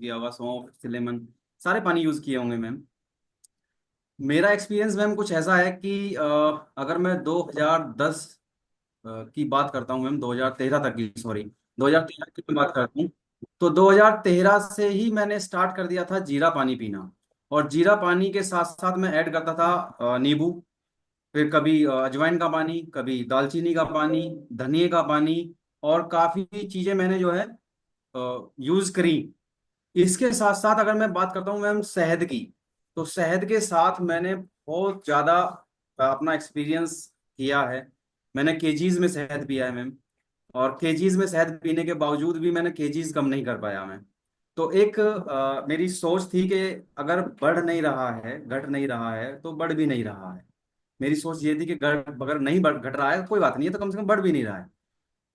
किया होगा, सौंफ, सिलेमन, सारे पानी यूज किए होंगे मैम। मेरा एक्सपीरियंस मैम कुछ ऐसा है कि अगर मैं 2010 की बात करता हूँ मैम, 2013 तक की, सॉरी 2013 की मैं बात करता हूँ, तो 2013 से ही मैंने स्टार्ट कर दिया था जीरा पानी पीना। और जीरा पानी के साथ साथ मैं ऐड करता था नींबू, फिर कभी अजवाइन का पानी, कभी दालचीनी का पानी, धनिए का पानी, और काफी चीजें मैंने जो है यूज करी। इसके साथ साथ अगर मैं बात करता हूँ मैम शहद की, तो शहद के साथ मैंने बहुत ज्यादा अपना एक्सपीरियंस किया है। मैंने केजीज में शहद पिया है मैम, और केजीज में शहद पीने के बावजूद भी मैंने केजीज कम नहीं कर पाया मैं। तो एक मेरी सोच थी कि अगर बढ़ नहीं रहा है, घट नहीं रहा है, तो बढ़ भी नहीं रहा है। मेरी सोच ये थी कि अगर नहीं घट रहा है कोई बात नहीं है, तो कम से कम बढ़ भी नहीं रहा है।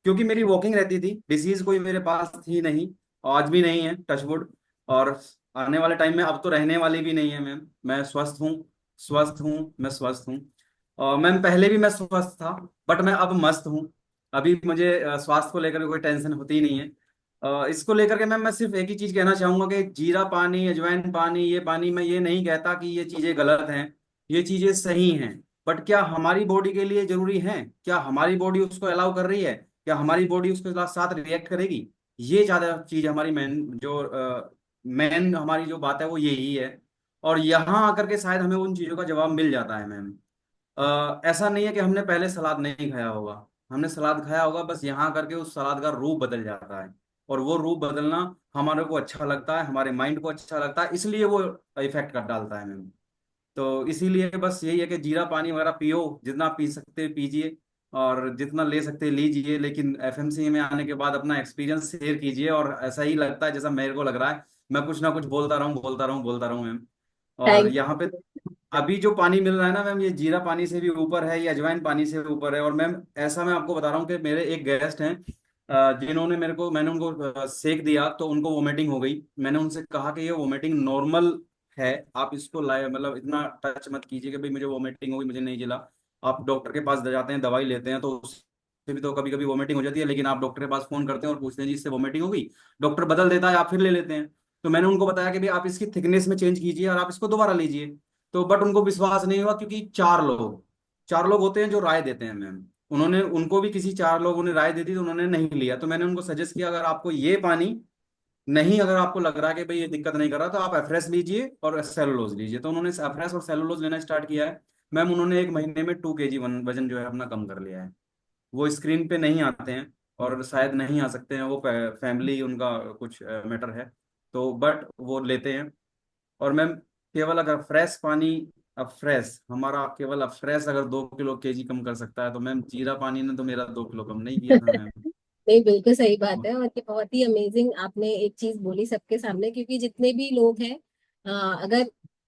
क्योंकि मेरी वॉकिंग रहती थी, डिसीज कोई मेरे पास थी नहीं, आज भी नहीं है, टचवुड। और आने वाले टाइम में अब तो रहने वाली भी नहीं है मैम। मैं स्वस्थ हूँ, स्वस्थ हूँ, मैं स्वस्थ हूँ। और मैम पहले भी मैं स्वस्थ था, बट मैं अब मस्त हूँ। अभी मुझे स्वास्थ्य को लेकर कोई टेंशन होती नहीं है। इसको लेकर के मैम मैं सिर्फ एक ही चीज कहना चाहूंगा कि जीरा पानी, अजवाइन पानी, ये पानी, मैं ये नहीं कहता कि ये चीजें गलत हैं, ये चीजें सही हैं। बट क्या हमारी बॉडी के लिए जरूरी है? क्या हमारी बॉडी उसको अलाउ कर रही है? क्या हमारी बॉडी उसके साथ साथ रिएक्ट करेगी? ये ज्यादा चीज हमारी मेन हमारी जो बात है वो यही है। और यहाँ आकर के शायद हमें उन चीजों का जवाब मिल जाता है मैम। ऐसा नहीं है कि हमने पहले सलाद नहीं खाया होगा, हमने सलाद खाया होगा, बस यहाँ करके उस सलाद का रूप बदल जाता है। और वो रूप बदलना हमारे को अच्छा लगता है, हमारे माइंड को अच्छा लगता है, इसलिए वो इफेक्ट कर डालता है मैम। तो इसीलिए बस यही है कि जीरा पानी वगैरह पियो, जितना पी सकते पीजिए, और जितना ले सकते लीजिए। लेकिन एफएमसी में आने के बाद अपना एक्सपीरियंस शेयर कीजिए, और ऐसा ही लगता है जैसा मेरे को लग रहा है, मैं कुछ ना कुछ बोलता रहूं, बोलता रहूं, बोलता रहूं मैम। और थैंक यहाँ पे अभी जो पानी मिल रहा है ना मैम, ये जीरा पानी से भी ऊपर है, ये अजवाइन पानी से भी ऊपर है। और मैम ऐसा मैं आपको बता रहा हूँ कि मेरे एक गेस्ट हैं, जिन्होंने मैंने उनको सेक दिया तो उनको वोमिटिंग हो गई। मैंने उनसे कहा कि ये वोमिटिंग नॉर्मल है, आप इसको लाए, मतलब इतना टच मत कीजिए कि भाई मुझे वोमिटिंग होगी, मुझे नहीं जिला। आप डॉक्टर के पास जाते हैं, दवाई लेते हैं, तो उससे भी तो कभी कभी वोमिटिंग हो जाती है, लेकिन आप डॉक्टर के पास फोन करते हैं और पूछते हैं जी इससे वोमिटिंग होगी, डॉक्टर बदल देता है, आप फिर ले लेते हैं। तो मैंने उनको बताया कि भाई आप इसकी थिकनेस में चेंज कीजिए और आप इसको दोबारा लीजिए। तो बट उनको विश्वास नहीं हुआ, क्योंकि चार लोग होते हैं जो राय देते हैं मैम। उन्होंने उनको भी किसी चार लोगों ने राय दे दी, तो उन्होंने नहीं लिया। तो मैंने उनको सजेस्ट किया, अगर आपको ये पानी नहीं, अगर आपको लग रहा है कि भाई ये दिक्कत नहीं कर रहा, तो आप एफ्रेस लीजिए और सेलुलोज लीजिए। तो उन्होंने एफ्रेस और सेलुलोज लेना स्टार्ट किया है मैम। उन्होंने एक महीने में 2 kg वजन जो है अपना कम कर लिया है। वो स्क्रीन पे नहीं आते हैं, और शायद नहीं आ सकते हैं, वो फैमिली उनका कुछ मैटर है। तो बट वो लेते हैं। और मैम केवल अगर फ्रेश पानी, अब फ्रेश हमारा केवल अब फ्रेश अगर 2 किलो केजी कम कर सकता है, तो मैम जीरा पानी ने तो मेरा 2 किलो कम नहीं किया था मैम। नहीं, बिल्कुल सही बात है। और ये बहुत ही अमेजिंग आपने एक चीज बोली सबके सामने, क्योंकि जितने भी लोग हैं, अगर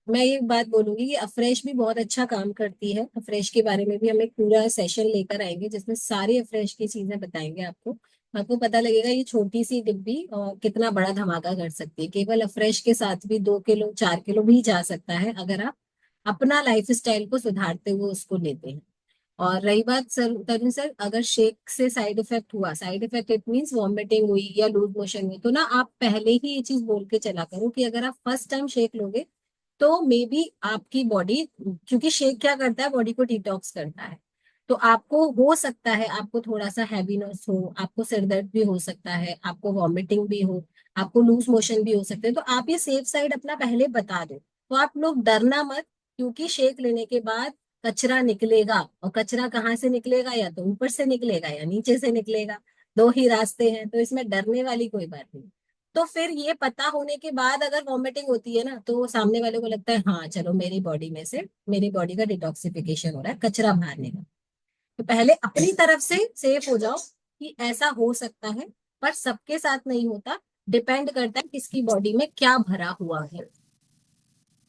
मैं ये बात बोलूंगी कि अफ्रेश भी बहुत अच्छा काम करती है। अफ्रेश के बारे में भी हम एक पूरा सेशन लेकर आएंगे जिसमें सारी अफ्रेश की चीजें बताएंगे आपको। आपको पता लगेगा ये छोटी सी डिब्बी कितना बड़ा धमाका कर सकती है। केवल अफ्रेश के साथ भी 2 किलो 4 किलो भी जा सकता है, अगर आप अपना लाइफ स्टाइल को सुधारते हुए उसको लेते हैं। और रही बात सर, तरुण सर, अगर शेक से साइड इफेक्ट हुआ, side effect it means vomiting हुई या लूज मोशन हुई, तो ना आप पहले ही ये चीज बोल के चला करो कि अगर आप फर्स्ट टाइम शेक लोगे तो मे बी आपकी बॉडी, क्योंकि शेक क्या करता है, बॉडी को डिटॉक्स करता है। तो आपको हो सकता है आपको थोड़ा सा हैवीनेस हो, आपको सिर दर्द भी हो सकता है, आपको वॉमिटिंग भी हो, आपको लूज मोशन भी हो सकते हैं। तो आप ये सेफ साइड अपना पहले बता दो, तो आप लोग डरना मत। क्योंकि शेक लेने के बाद कचरा निकलेगा, और कचरा कहाँ से निकलेगा, या तो ऊपर से निकलेगा या नीचे से निकलेगा। दो ही रास्ते हैं, तो इसमें डरने वाली कोई बात नहीं। तो फिर ये पता होने के बाद अगर वॉमिटिंग होती है ना, तो सामने वाले को लगता है हाँ चलो मेरी बॉडी में से, मेरी बॉडी का डिटॉक्सिफिकेशन हो रहा है, कचरा बाहर निकल। तो पहले अपनी तरफ से सेफ हो जाओ कि ऐसा हो सकता है, पर सबके साथ नहीं होता। डिपेंड करता है किसकी बॉडी में क्या भरा हुआ है।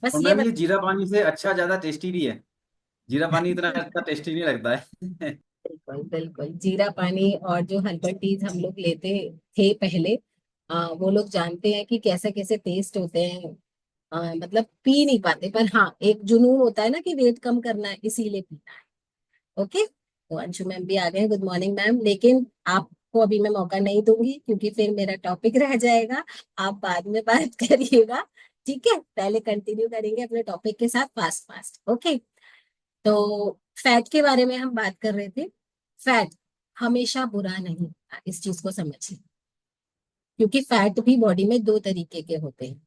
बस और ये मैम ये जीरा पानी से अच्छा ज्यादा टेस्टी भी है, जीरा पानी इतना अच्छा टेस्टी नहीं लगता है। बिल्कुल बिल्कुल, जीरा पानी और जो हर्बल टीज हम लोग लेते थे पहले, वो लोग जानते हैं कि कैसे कैसे टेस्ट होते हैं। मतलब पी नहीं पाते, पर हाँ एक जुनून होता है ना कि वेट कम करना है, इसीलिए पीना है। ओके, तो अंशु मैम भी आ गए, गुड मॉर्निंग मैम। लेकिन आप आपको अभी मैं मौका नहीं दूंगी क्योंकि फिर मेरा टॉपिक रह जाएगा, आप बाद में बात करिएगा। ठीक है, पहले कंटिन्यू करेंगे अपने टॉपिक के साथ फास्ट फास्ट। ओके, तो फैट के बारे में हम बात कर रहे थे। फैट हमेशा बुरा नहीं होता, इस चीज को समझिए, क्योंकि फैट भी बॉडी में दो तरीके के होते हैं,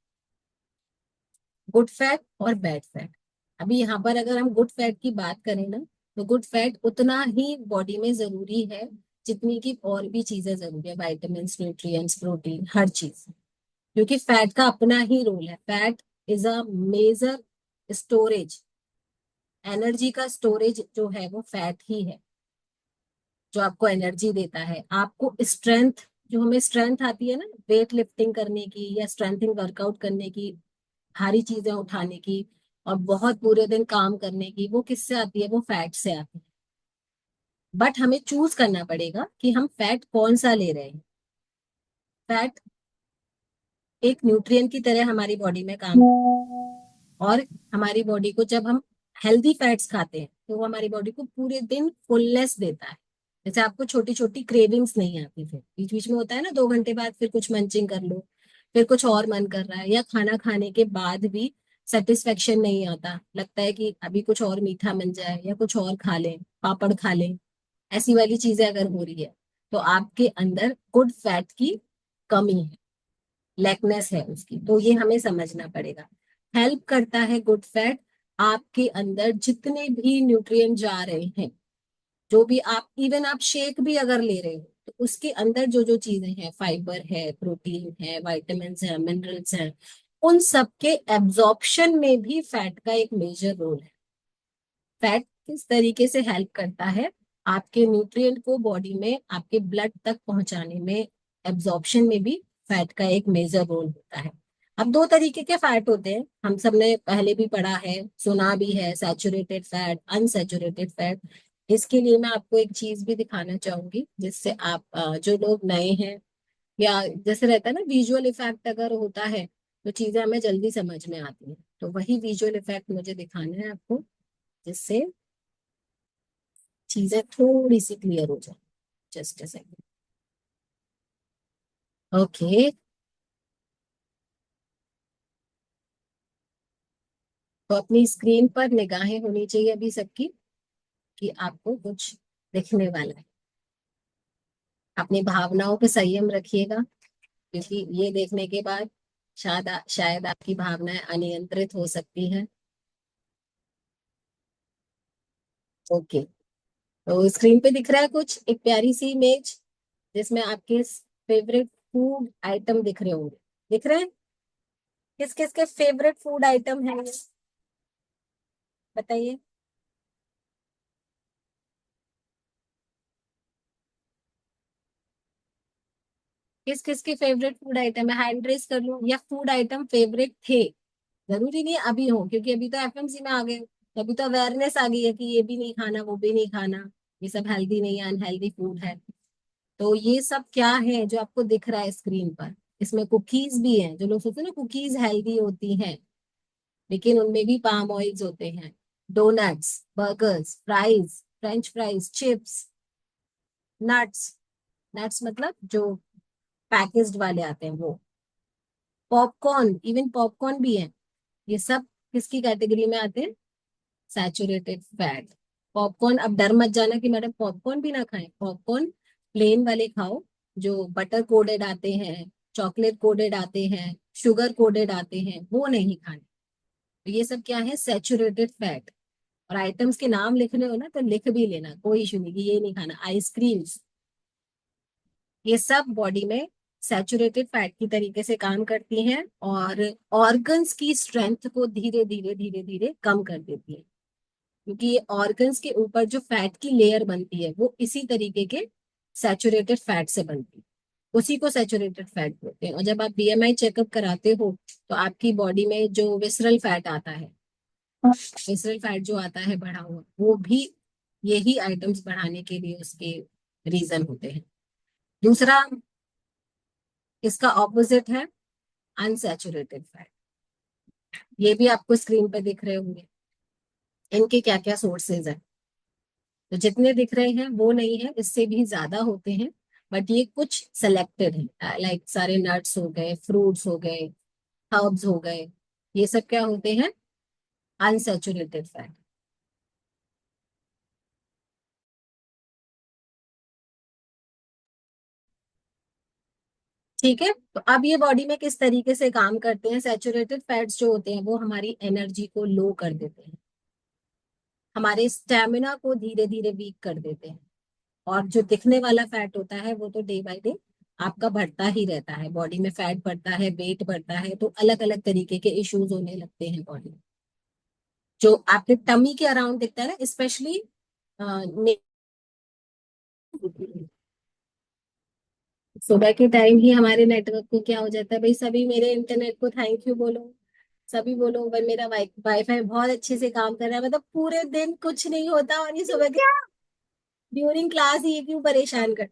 गुड फैट और बैड फैट। अभी यहाँ पर अगर हम गुड फैट की बात करें ना, तो गुड फैट उतना ही बॉडी में जरूरी है जितनी की और भी चीजें जरूरी है, वाइटामिन, न्यूट्रिएंट्स, प्रोटीन, हर चीज। क्योंकि फैट का अपना ही रोल है। Fat is a major storage, energy का स्टोरेज जो है वो फैट ही है, जो आपको एनर्जी देता है, आपको स्ट्रेंथ, जो हमें स्ट्रेंथ आती है ना वेट लिफ्टिंग करने की या स्ट्रेंथिंग वर्कआउट करने की, भारी चीजें उठाने की और बहुत पूरे दिन काम करने की, वो किससे आती है? वो फैट से आती है। बट हमें चूज करना पड़ेगा कि हम फैट कौन सा ले रहे हैं। फैट एक न्यूट्रिएंट की तरह हमारी बॉडी में काम, और हमारी बॉडी को जब हम हेल्दी फैट्स खाते हैं तो वो हमारी बॉडी को पूरे दिन फुलनेस देता है। जैसे आपको छोटी छोटी क्रेविंग्स नहीं आती, फिर बीच बीच में होता है ना 2 घंटे बाद फिर कुछ मंचिंग कर लो, फिर कुछ और मन कर रहा है, या खाना खाने के बाद भी सेटिस्फेक्शन नहीं आता, लगता है कि अभी कुछ और मीठा बन जाए या कुछ और खा लें, पापड़ खा लें। ऐसी वाली चीजें अगर हो रही है तो आपके अंदर गुड फैट की कमी है, लैकनेस है उसकी, तो ये हमें समझना पड़ेगा। हेल्प करता है गुड फैट आपके अंदर जितने भी न्यूट्रिएंट जा रहे हैं, जो भी आप, इवन आप शेक भी अगर ले रहे हो तो उसके अंदर जो जो चीजें हैं, फाइबर है, प्रोटीन है, वाइटामिन है, मिनरल्स हैं, उन सब के एब्जॉर्प्शन में भी फैट का एक मेजर रोल है। फैट किस तरीके से हेल्प करता है आपके न्यूट्रिएंट को बॉडी में आपके ब्लड तक पहुंचाने में, एब्जॉर्प्शन में भी फैट का एक मेजर रोल होता है। अब दो तरीके के फैट होते हैं, हम सब ने पहले भी पढ़ा है, सुना भी है, सैचुरेटेड फैट, अनसैचुरेटेड फैट। इसके लिए मैं आपको एक चीज भी दिखाना चाहूंगी जिससे आप जो लोग नए हैं, या जैसे रहता है ना विजुअल इफेक्ट अगर होता है तो चीजें हमें जल्दी समझ में आती हैं, तो वही विजुअल इफेक्ट मुझे दिखाना है आपको, जिससे चीजें थोड़ी सी क्लियर हो जाए। Just a second. ओके, तो अपनी स्क्रीन पर निगाहें होनी चाहिए अभी सबकी, कि आपको कुछ दिखने वाला है। अपनी भावनाओं पे संयम रखिएगा, क्योंकि ये देखने के बाद शायद आपकी भावनाएं अनियंत्रित हो सकती हैं। ओके, तो स्क्रीन पे दिख रहा है कुछ एक प्यारी सी इमेज, जिसमें आपके फेवरेट फूड आइटम दिख रहे होंगे। दिख रहे हैं? किस किस के फेवरेट फूड आइटम है ये बताइए। किस किस के फेवरेट फूड आइटम है, हैंड रेस कर लूं, या फूड आइटम फेवरेट थे। जरूरी नहीं अभी हो, क्योंकि अभी तो एफएमसी में आ गए, अभी तो अवेयरनेस आ गई है कि ये भी नहीं खाना, वो भी नहीं खाना, ये सब हेल्दी नहीं है, अनहेल्दी फूड है। तो ये सब क्या है जो आपको दिख रहा है स्क्रीन पर? इसमें कुकीज भी हैं, जो लोग सोचते हैं ना कुकीज हेल्दी होती हैं, लेकिन उनमें भी पाम ऑयल्स होते हैं। Donuts, burgers, fries, french fries, chips, nuts, nuts मतलब जो पैकेज्ड वाले आते हैं वो, पॉपकॉर्न, इवन पॉपकॉर्न भी है, ये सब किसकी कैटेगरी में आते हैं? Saturated fat. पॉपकॉर्न, अब डर मत जाना कि मैडम पॉपकॉर्न भी ना खाएं, पॉपकॉर्न प्लेन वाले खाओ, जो बटर कोडेड आते हैं, चॉकलेट कोडेड आते हैं, शुगर कोडेड आते हैं, वो नहीं खाने। तो ये सब क्या है? Saturated fat. और आइटम्स के नाम लिखने हो ना तो लिख भी लेना, कोई इशू नहीं कि ये नहीं खाना। आइसक्रीम्स, ये सब बॉडी में सैचुरेटेड फैट की तरीके से काम करती हैं और ऑर्गन्स की स्ट्रेंथ को धीरे धीरे धीरे धीरे कम कर देती है, क्योंकि ये ऑर्गन्स के ऊपर जो फैट की लेयर बनती है वो इसी तरीके के सैचुरेटेड फैट से बनती है, उसी को सैचुरेटेड फैट बोलते हैं। और जब आप बीएमआई चेकअप कराते हो तो आपकी बॉडी में जो विसरल फैट आता है, विसरल फैट जो आता है बढ़ा हुआ, वो भी यही आइटम्स बढ़ाने के लिए उसके रीजन होते हैं। दूसरा, इसका ऑपोजिट है अनसैचुरेटेड फैट। ये भी आपको स्क्रीन पे दिख रहे होंगे, इनके क्या क्या सोर्सेज हैं। तो जितने दिख रहे हैं वो नहीं है, इससे भी ज्यादा होते हैं, बट ये कुछ सेलेक्टेड है, लाइक सारे नट्स हो गए, फ्रूट्स हो गए, हर्ब्स हो गए, ये सब क्या होते हैं, अनसेचुरेटेड फैट। ठीक है, तो अब ये बॉडी में किस तरीके से काम करते हैं, सैचुरेटेड फैट्स जो होते हैं वो हमारी एनर्जी को लो कर देते हैं, हमारे स्टेमिना को धीरे धीरे वीक कर देते हैं। और जो दिखने वाला फैट होता है वो तो डे बाय डे आपका बढ़ता ही रहता है, बॉडी में फैट बढ़ता है, वेट बढ़ता है, तो अलग अलग तरीके के इश्यूज होने लगते हैं बॉडी में। जो आपके टमी के अराउंड दिखता है ना, स्पेशली सुबह के टाइम ही हमारे नेटवर्क को क्या हो जाता है भाई, सभी मेरे इंटरनेट को थैंक यू बोलो, सभी बोलो भाई मेरा वाईफाई बहुत अच्छे से काम कर रहा है, मतलब पूरे दिन कुछ नहीं होता और ये सुबह के ड्यूरिंग क्लास ये क्यों परेशान कर।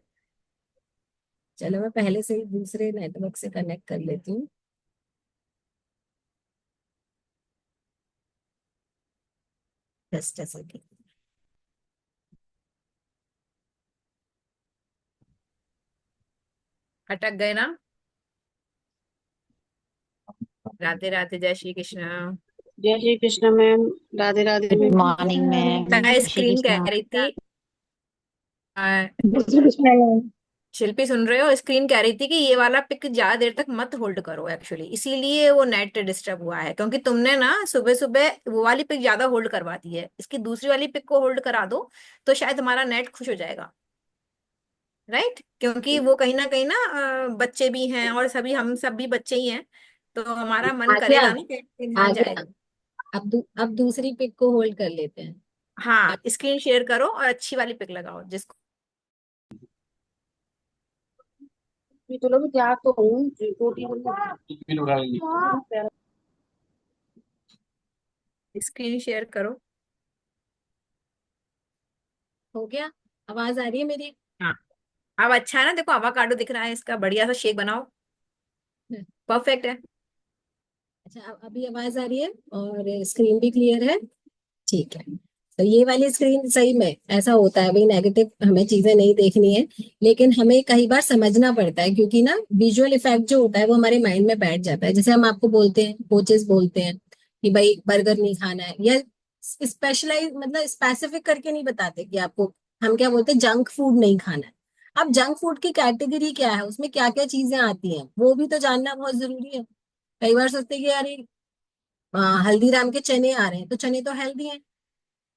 चलो मैं पहले से ही दूसरे नेटवर्क से कनेक्ट कर लेती हूँ, जस्ट अ सेकेंड। अटक गए ना। राधे राधे, जय श्री कृष्ण। जय Shri Krishna ma'am. Radhe Radhe good ma'am. Morning ma'am, मैं जय श्री स्क्रीन कह कृष्णा। रही थी, अ, जय श्री कृष्णा मैम। शिल्पी सुन रहे हो, स्क्रीन कह रही थी कि ये वाला पिक ज्यादा देर तक मत होल्ड करो, एक्चुअली इसीलिए वो नेट डिस्टर्ब हुआ है, क्योंकि तुमने ना सुबह सुबह वो वाली पिक ज्यादा होल्ड करवा दी है, इसकी दूसरी वाली पिक को होल्ड करा दो तो शायद हमारा नेट खुश हो जाएगा। राइट, क्योंकि वो कहीं ना बच्चे भी हैं और सभी हम सब भी बच्चे ही हैं, तो हमारा मन आ गया, करेगा ना कि हाँ आ जाए। गया। अब दूसरी पिक को होल्ड कर लेते हैं। हाँ, स्क्रीन शेयर करो और अच्छी वाली पिक लगाओ जिसको। चलो मैं तैयार तो हूँ, रोटी स्क्रीन शेयर करो। हो गया, आवाज आ रही है मेरी? हाँ, अब अच्छा है ना, देखो अवाकाडो दिख रहा है, इसका बढ़िया सा शेक बनाओ, हम्म, परफेक्ट है। अच्छा अभी आवाज आ रही है और स्क्रीन भी क्लियर है? ठीक है, तो ये वाली स्क्रीन सही में ऐसा होता है भाई, नेगेटिव हमें चीजें नहीं देखनी है, लेकिन हमें कई बार समझना पड़ता है, क्योंकि ना विजुअल इफेक्ट जो होता है वो हमारे माइंड में बैठ जाता है। जैसे हम आपको बोलते हैं, कोचेस बोलते हैं कि भाई बर्गर नहीं खाना है, या स्पेशलाइज मतलब स्पेसिफिक करके नहीं बताते कि आपको, हम क्या बोलते हैं, जंक फूड नहीं खाना है। अब जंक फूड की कैटेगरी क्या है, उसमें क्या क्या चीजें आती हैं वो भी तो जानना बहुत जरूरी है। कई बार सोचते हैं कि यार हल्दीराम के चने आ रहे हैं तो चने तो हेल्दी हैं,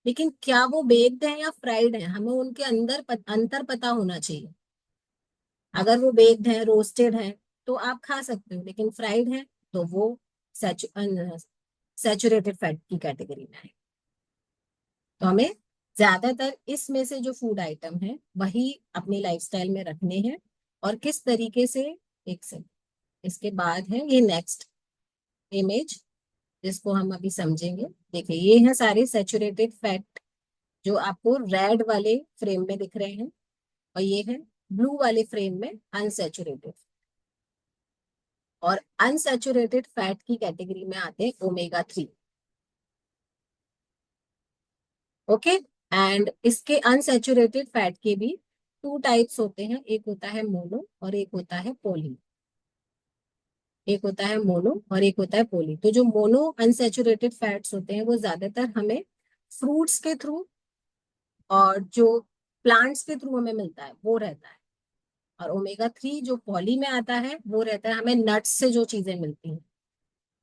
लेकिन क्या वो बेक्ड है या फ्राइड है, हमें उनके अंदर अंतर पता होना चाहिए। अगर वो बेक्ड है, रोस्टेड है, तो आप खा सकते हो, लेकिन फ्राइड है तो वो सैचुरेटेड फैट की कैटेगरी में है। तो हमें ज्यादातर इसमें से जो फूड आइटम है वही अपनी लाइफस्टाइल में रखने हैं। और किस तरीके से, एक से इसके बाद है ये नेक्स्ट इमेज, जिसको हम अभी समझेंगे। देखिए ये है सारे सैचुरेटेड फैट जो आपको रेड वाले फ्रेम में दिख रहे हैं, और ये है ब्लू वाले फ्रेम में अनसैचुरेटेड। और अनसैचुरेटेड फैट की कैटेगरी में आते हैं ओमेगा 3। ओके, एंड इसके अनसैचुरेटेड फैट के भी टू टाइप्स होते हैं, एक होता है मोनो और एक होता है पोली। एक होता है मोनो और एक होता है पोली। तो जो मोनो अनसैचुरेटेड फैट्स होते हैं वो ज्यादातर हमें फ्रूट्स के थ्रू और जो प्लांट्स के थ्रू हमें मिलता है वो रहता है। और ओमेगा 3 जो पॉली में आता है वो रहता है हमें नट्स से जो चीजें मिलती हैं,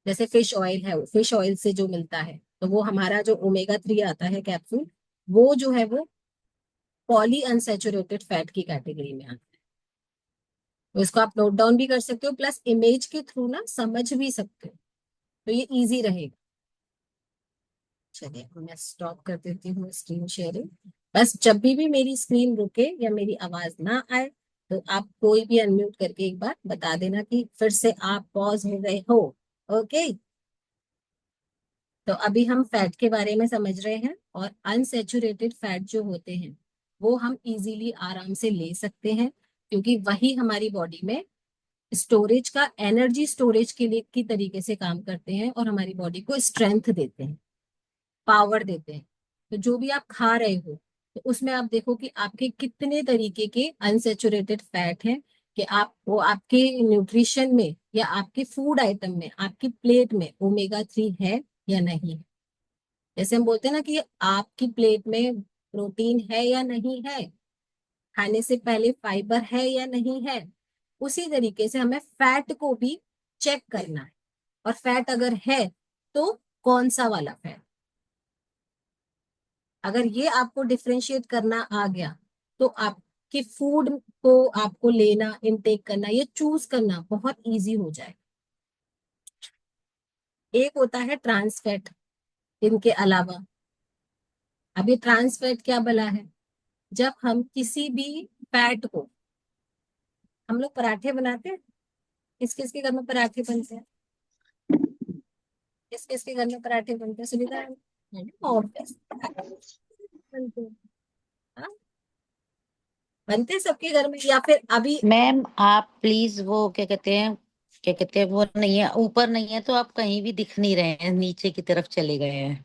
जैसे फिश ऑयल है, फिश ऑयल से जो मिलता है, तो वो हमारा जो ओमेगा 3 आता है कैप्सूल, वो जो है वो पॉली अनसेचुरेटेड फैट की कैटेगरी में आता है। तो इसको आप नोट डाउन भी कर सकते हो, प्लस इमेज के थ्रू ना समझ भी सकते हो, तो ये इजी रहेगा। चलिए मैं स्टॉप कर देती हूँ स्क्रीन शेयरिंग। बस जब भी मेरी स्क्रीन रुके या मेरी आवाज ना आए तो आप कोई भी अनम्यूट करके एक बार बता देना कि फिर से आप पॉज हो गए हो। ओके, तो अभी हम फैट के बारे में समझ रहे हैं, और अनसेचुरेटेड फैट जो होते हैं वो हम इजीली आराम से ले सकते हैं, क्योंकि वही हमारी बॉडी में स्टोरेज का, एनर्जी स्टोरेज के लिए की तरीके से काम करते हैं और हमारी बॉडी को स्ट्रेंथ देते हैं, पावर देते हैं। तो जो भी आप खा रहे हो तो उसमें आप देखो कि आपके कितने तरीके के अनसेचुरेटेड फैट हैं, कि आप वो आपके न्यूट्रिशन में या आपके फूड आइटम में, आपकी प्लेट में ओमेगा 3 है या नहीं है। जैसे हम बोलते हैं ना कि आपकी प्लेट में प्रोटीन है या नहीं है, खाने से पहले फाइबर है या नहीं है, उसी तरीके से हमें फैट को भी चेक करना है। और फैट अगर है तो कौन सा वाला फैट, अगर ये आपको डिफरेंशिएट करना आ गया तो आपके फूड को आपको लेना, इनटेक करना, ये चूज करना बहुत इजी हो जाए। एक होता है ट्रांस फैट, इनके अलावा। अभी ट्रांस फैट क्या भला है? जब हम किसी भी फैट को, हम लोग पराठे बनाते हैं, किस किस के घर में पराठे बनते हैं? किस किस के घर में पराठे बनते हैं सुनीता? ऑब्वियस बनते हैं। हाँ? बनते हैं सबके घर में, या फिर अभी मैम आप प्लीज वो क्या कहते हैं वो नहीं है, ऊपर नहीं है तो आप कहीं भी दिख नहीं रहे हैं, नीचे की तरफ चले गए हैं।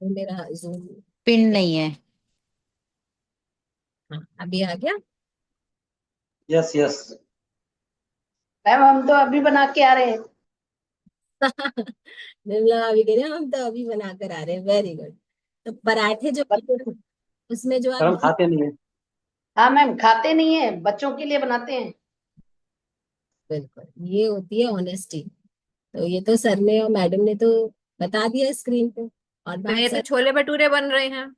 मेरा जूम, पिन नहीं है। हाँ अभी आ गया। Yes yes. मैम हम तो अभी बना के आ रहे हैं। निर्मला अभी कह रहे हैं हम तो अभी बना कर आ रहे हैं, वेरी गुड। तो पराठे जो, बच्चों को। उसमें जो पर आप हम खाते नहीं है। हाँ मैम, खाते नहीं है, बच्चों के लिए बनाते हैं। बिल्कुल, ये होती है ऑनेस्टी। तो ये तो सर ने और मैडम ने तो बता दिया स्क्रीन पे, और तो बात ये तो सर, छोले भटूरे बन रहे हैं।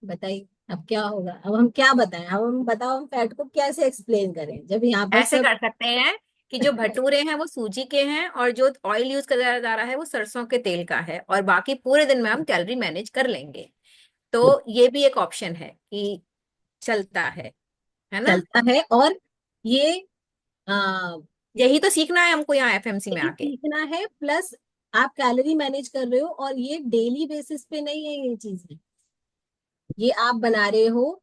बताइए अब क्या होगा। अब हम क्या बताएं, अब हम बताओ हम फैट को कैसे एक्सप्लेन करें जब यहाँ पर ऐसे सब कर सकते हैं कि जो भटूरे हैं वो सूजी के हैं, और जो ऑयल यूज किया जा रहा है वो सरसों के तेल का है, और बाकी पूरे दिन में हम कैलोरी मैनेज कर लेंगे। तो ये भी एक ऑप्शन है कि चलता है ना। चलता है। और ये आ, यही तो सीखना है हमको यहाँ एफएमसी में यही आके। सीखना है, प्लस आप कैलोरी मैनेज कर रहे हो, और ये डेली बेसिस पे नहीं है ये चीजें, ये आप बना रहे हो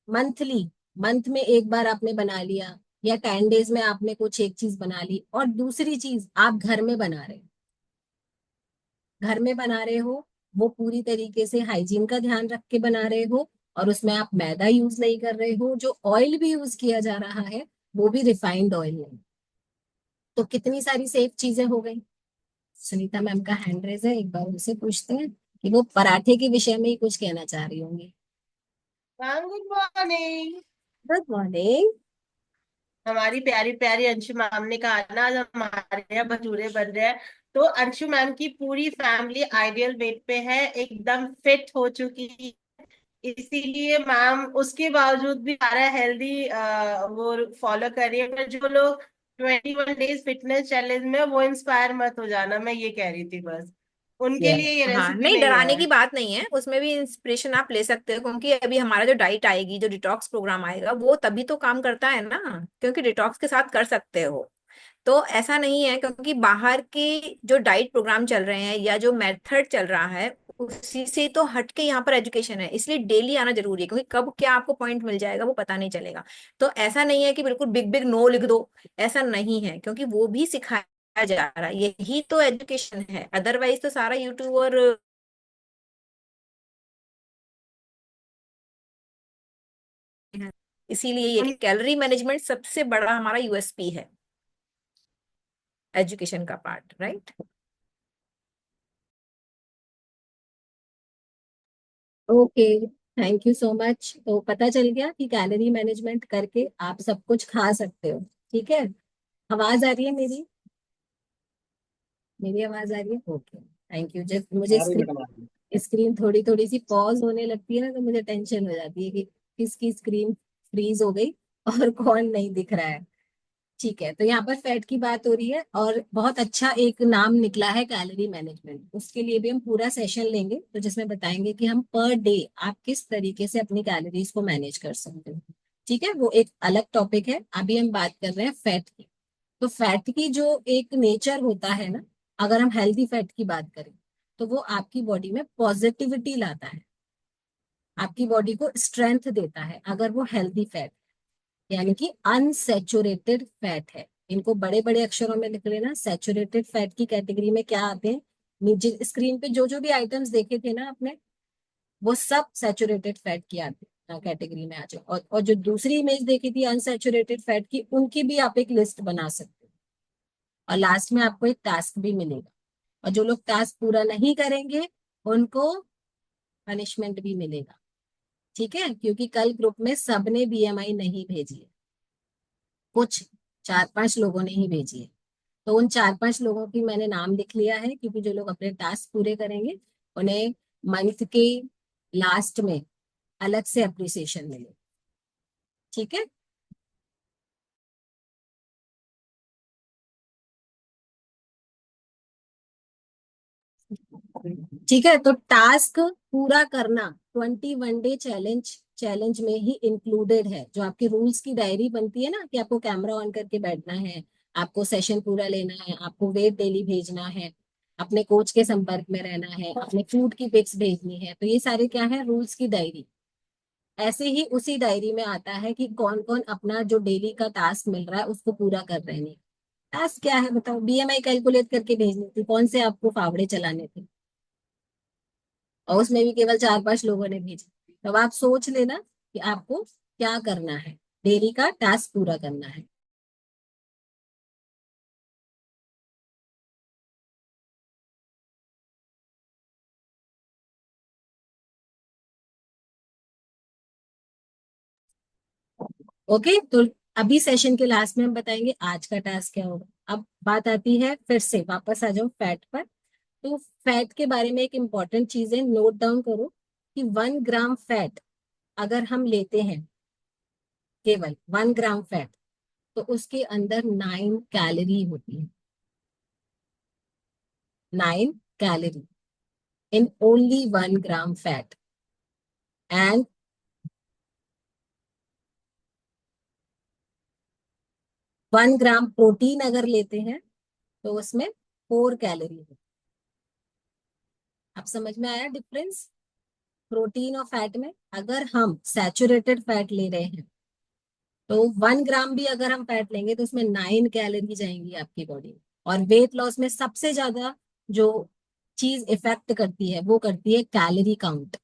मंथली, मंथ में एक बार आपने बना लिया, या 10 डेज में आपने कुछ एक चीज बना ली। और दूसरी चीज, आप घर में बना रहे हो, घर में बना रहे हो, वो पूरी तरीके से हाइजीन का ध्यान रख के बना रहे हो, और उसमें आप मैदा यूज नहीं कर रहे हो, जो ऑयल भी यूज किया जा रहा है वो भी रिफाइंड ऑयल नहीं। तो कितनी सारी सेफ चीजें हो गई। सुनीता मैम का हैंड रेज है, एक बार उनसे पूछते हैं कि वो पराठे के विषय में ही कुछ कहना चाह रही होंगी। Ma'am good morning. Good morning. हमारी प्यारी प्यारी अंशु मैम ने कहा ना आज हमारे यहाँ भटूरे बन रहे हैं। तो अंशु मैम की पूरी फैमिली आइडियल वेट पे है, एकदम फिट हो चुकी है। इसीलिए मैम उसके बावजूद भी सारा हेल्दी वो फॉलो करिए। पर जो लोग 21 डेज फिटनेस चैलेंज में, वो इंस्पायर मत हो जाना, मैं ये कह रही थी बस। उनके लिए ये हाँ, रेसिपी नहीं नहीं डराने की है। बात नहीं है, उसमें भी इंस्पिरेशन आप ले सकते हो, क्योंकि अभी हमारा जो डाइट आएगी, जो डिटॉक्स प्रोग्राम आएगा, वो तभी तो काम करता है ना, क्योंकि डिटॉक्स के साथ कर सकते हो। तो ऐसा नहीं है, क्योंकि बाहर के जो डाइट प्रोग्राम चल रहे हैं या जो मेथड चल रहा है उसी से तो हटके यहाँ पर एजुकेशन है, इसलिए डेली आना जरूरी है, क्योंकि कब क्या आपको पॉइंट मिल जाएगा वो पता नहीं चलेगा। तो ऐसा नहीं है कि बिल्कुल बिग बिग नो लिख दो, ऐसा नहीं है, क्योंकि वो भी सिखाया जा रहा है, यही तो एजुकेशन है। अदरवाइज तो सारा यूट्यूब और इसीलिए ये उन कैलोरी मैनेजमेंट सबसे बड़ा हमारा यूएसपी है, एजुकेशन का part, right. Okay, thank you so much. तो पता चल गया कि कैलोरी मैनेजमेंट करके आप सब कुछ खा सकते हो। ठीक है, आवाज आ रही है मेरी? मेरी आवाज आ रही है? Okay, thank you. जब मुझे आ रही मैडम, आ रही स्क्रीन थोड़ी थोड़ी सी पॉज होने लगती है ना, तो मुझे टेंशन हो जाती है कि किसकी स्क्रीन फ्रीज हो गई और कौन नहीं दिख रहा है। ठीक है, तो यहाँ पर फैट की बात हो रही है, और बहुत अच्छा एक नाम निकला है कैलोरी मैनेजमेंट। उसके लिए भी हम पूरा सेशन लेंगे, तो जिसमें बताएंगे कि हम पर डे आप किस तरीके से अपनी कैलोरीज को मैनेज कर सकते हो। ठीक है, वो एक अलग टॉपिक है। अभी हम बात कर रहे हैं फैट की। तो फैट की जो एक नेचर होता है ना, अगर हम हेल्दी फैट की बात करें, तो वो आपकी बॉडी में पॉजिटिविटी लाता है, आपकी बॉडी को स्ट्रेंथ देता है, अगर वो हेल्दी फैट, यानी कि अनसेचुरेटेड फैट है। इनको बड़े बड़े अक्षरों में लिख लेना। सैचुरेटेड फैट की कैटेगरी में क्या आते हैं, नीचे स्क्रीन पे जो जो भी आइटम्स देखे थे ना आपने, वो सब सैचुरेटेड फैट की आती कैटेगरी में आ जाए। और जो दूसरी इमेज देखी थी अनसैचुरेटेड फैट की, उनकी भी आप एक लिस्ट बना सकते हो। और लास्ट में आपको एक टास्क भी मिलेगा, और जो लोग टास्क पूरा नहीं करेंगे उनको पनिशमेंट भी मिलेगा। ठीक है, क्योंकि कल ग्रुप में सबने बीएमआई नहीं भेजी है, कुछ 4-5 लोगों ने ही भेजी है। तो उन 4-5 लोगों की मैंने नाम लिख लिया है, क्योंकि जो लोग अपने टास्क पूरे करेंगे उन्हें मंथ के लास्ट में अलग से अप्रिसिएशन मिले। ठीक है, ठीक है। तो टास्क पूरा करना 21 डे चैलेंज में ही इंक्लूडेड है। जो आपकी रूल्स की डायरी बनती है ना, कि आपको कैमरा ऑन करके बैठना है, आपको सेशन पूरा लेना है, आपको वेट डेली भेजना है, अपने कोच के संपर्क में रहना है, अपने फूड की पिक्स भेजनी है, तो ये सारे क्या है, रूल्स की डायरी। ऐसे ही उसी डायरी में आता है कि कौन कौन अपना जो डेली का टास्क मिल रहा है उसको पूरा कर रहे हैं। टास्क क्या है बताओ? बीएमआई कैलकुलेट करके भेजनी थी, कौन से आपको फावड़े चलाने थे? और उसमें भी केवल 4-5 लोगों ने भेजी। तब आप सोच लेना कि आपको क्या करना है, डेली का टास्क पूरा करना है। ओके, तो अभी सेशन के लास्ट में हम बताएंगे आज का टास्क क्या होगा। अब बात आती है, फिर से वापस आ जाओ फैट पर। तो फैट के बारे में एक इंपॉर्टेंट चीज है, नोट डाउन करो कि 1 ग्राम फैट अगर हम लेते हैं, केवल 1 ग्राम फैट, तो उसके अंदर 9 कैलोरी होती है। 9 calorie in only 1 gram fat, and 1 gram protein अगर लेते हैं तो उसमें 4 कैलोरी है। अब समझ में आया डिफरेंस प्रोटीन और फैट में? अगर हम सैचुरेटेड फैट ले रहे हैं तो 1 ग्राम भी अगर हम फैट लेंगे तो उसमें 9 कैलोरी जाएंगी आपकी बॉडी में। और वेट लॉस में सबसे ज्यादा जो चीज इफेक्ट करती है वो करती है कैलोरी काउंट।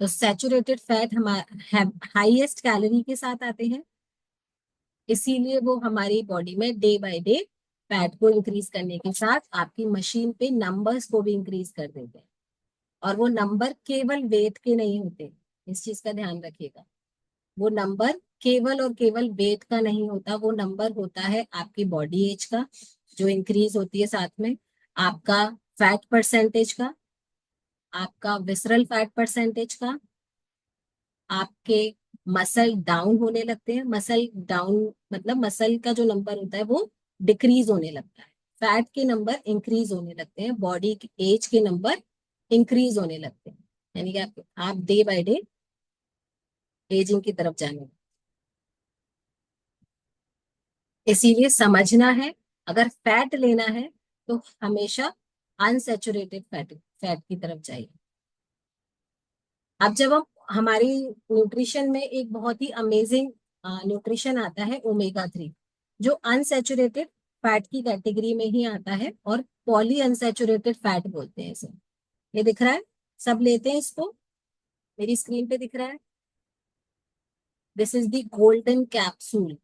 तो सैचुरेटेड फैट हमारे हाईएस्ट कैलोरी के साथ आते हैं, इसीलिए वो हमारी बॉडी में डे बाय डे फैट को इंक्रीज करने के साथ आपकी मशीन पे नंबर्स को भी इंक्रीज कर देते हैं। और वो नंबर केवल वेट के नहीं होते, इस चीज का ध्यान रखिएगा। वो नंबर केवल और केवल वेट का नहीं होता, वो नंबर होता है आपकी बॉडी एज का जो इंक्रीज होती है, साथ में आपका फैट परसेंटेज का, आपका विसरल फैट परसेंटेज का, आपके मसल डाउन होने लगते हैं। मसल डाउन मतलब मसल का जो नंबर होता है वो डिक्रीज होने लगता है, फैट के नंबर इंक्रीज होने लगते हैं, बॉडी एज के नंबर इंक्रीज होने लगते हैं। यानी कि आप डे बाय डे एजिंग की तरफ जाने, इसीलिए समझना है अगर फैट लेना है तो हमेशा अनसेचुरेटेड फैट फैट की तरफ जाइए। अब जब हम हमारी न्यूट्रिशन में एक बहुत ही अमेजिंग न्यूट्रिशन आता है ओमेगा 3, जो अनसेचुरेटेड फैट की कैटेगरी में ही आता है, और पॉली अनसेचुरेटेड फैट बोलते हैं इसे। ये दिख रहा है, सब लेते हैं इसको, मेरी स्क्रीन पे दिख रहा है। This is the golden capsule,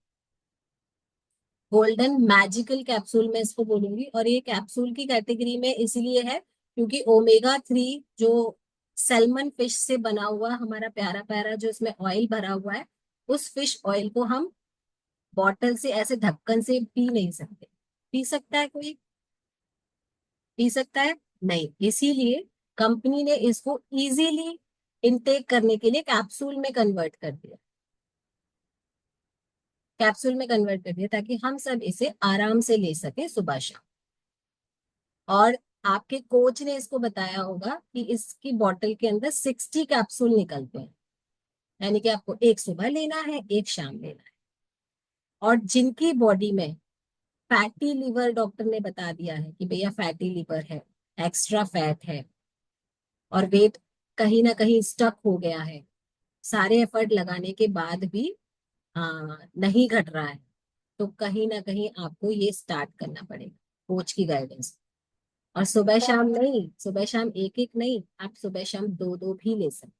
golden magical capsule मैं इसको बोलूंगी। और ये कैप्सूल की कैटेगरी में इसलिए है क्योंकि ओमेगा 3 जो सैल्मन फिश से बना हुआ हमारा प्यारा प्यारा जो इसमें ऑयल भरा हुआ है, उस फिश ऑयल को हम बॉटल से ऐसे ढक्कन से पी नहीं सकते। पी सकता है कोई? पी सकता है? नहीं। इसीलिए कंपनी ने इसको इजीली इनटेक करने के लिए कैप्सूल में कन्वर्ट कर दिया, कैप्सूल में कन्वर्ट कर दिया ताकि हम सब इसे आराम से ले सके सुबह शाम। और आपके कोच ने इसको बताया होगा कि इसकी बॉटल के अंदर 60 कैप्सूल निकलते हैं, यानी कि आपको एक सुबह लेना है, एक शाम लेना है। और जिनकी बॉडी में फैटी लिवर, डॉक्टर ने बता दिया है कि भैया फैटी लिवर है, एक्स्ट्रा फैट है, और वेट कहीं ना कहीं स्टक हो गया है, सारे एफर्ट लगाने के बाद भी नहीं घट रहा है, तो कहीं ना कहीं आपको ये स्टार्ट करना पड़ेगा कोच की गाइडेंस। और सुबह शाम नहीं, सुबह शाम एक एक नहीं, आप सुबह शाम दो दो भी ले सकते,